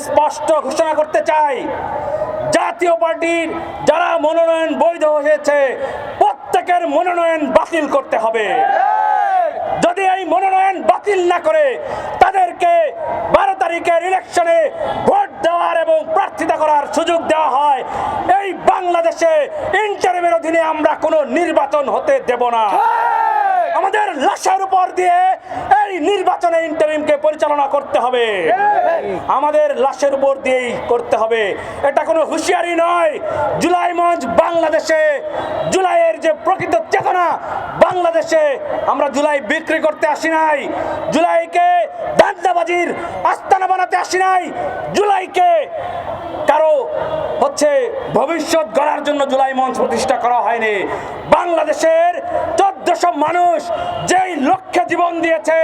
স্পষ্ট ঘোষণা করতে চাই, জাতীয় পার্টির যারা মনোনয়ন বৈধ হয়েছে প্রত্যেকের মনোনয়ন বাতিল করতে হবে। যদি এই মনোনয়ন বাতিল না করে তাদেরকে 12 তারিখের ইলেকশনে ভোট দেওয়ার এবং প্রার্থিতা করার সুযোগ দেওয়া হয়, এই বাংলাদেশে ইন্টারিমের অধীনে আমরা কোনো নির্বাচন হতে দেব না। আমাদের লাশের উপর দিয়ে এই নির্বাচনে ইন্টারিমকে পরিচালনা করতে হবে, আমাদের লাশের উপর দিয়েই করতে হবে। এটা কোনো হুঁশিয়ারি নয়। জুলাই মঞ্চ বাংলাদেশে, জুলাইয়ের যে প্রকৃত চেতনা বাংলাদেশে, আমরা জুলাই বিক্রি করতে আসি নাই, জুলাইকে ধান্দাবাজির আস্তানা বানাতে আসি নাই, জুলাইকে কারো ভবিষ্যৎ গড়ার জন্য জুলাই মঞ্চ প্রতিষ্ঠা করা হয়নি। বাংলাদেশের 1400 মানুষ যেই লক্ষ্যে জীবন দিয়েছে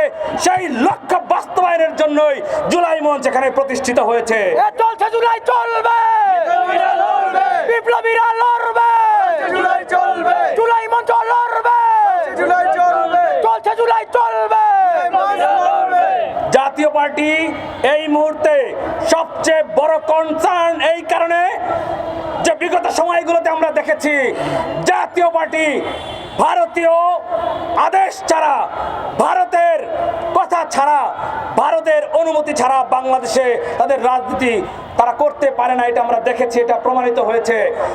সেই লক্ষ্য বাস্তবায়নের জন্যই জুলাই মঞ্চ এখানে প্রতিষ্ঠিত হয়েছে। চলছে জুলাই চলবে, বিপ্লবীরা লড়বে, জুলাই চলবে, জুলাই মঞ্চ লড়বে, জুলাই চলবে, চলছে জুলাই চলবে। জাতীয় পার্টি এই মুহূর্তে সবচেয়ে বড় কনসার্ন এই কারণে যে বিগত সময়গুলোতে আমরা দেখেছি জাতীয় পার্টি ভারতীয় আদেশ ছাড়া, ভারতের কথা ছাড়া, ভারতের অনুমতি ছাড়া বাংলাদেশে তাদের রাজনীতি তারা করতে পারে না। এটা আমরা দেখেছি, এটা প্রমাণিত হয়েছে।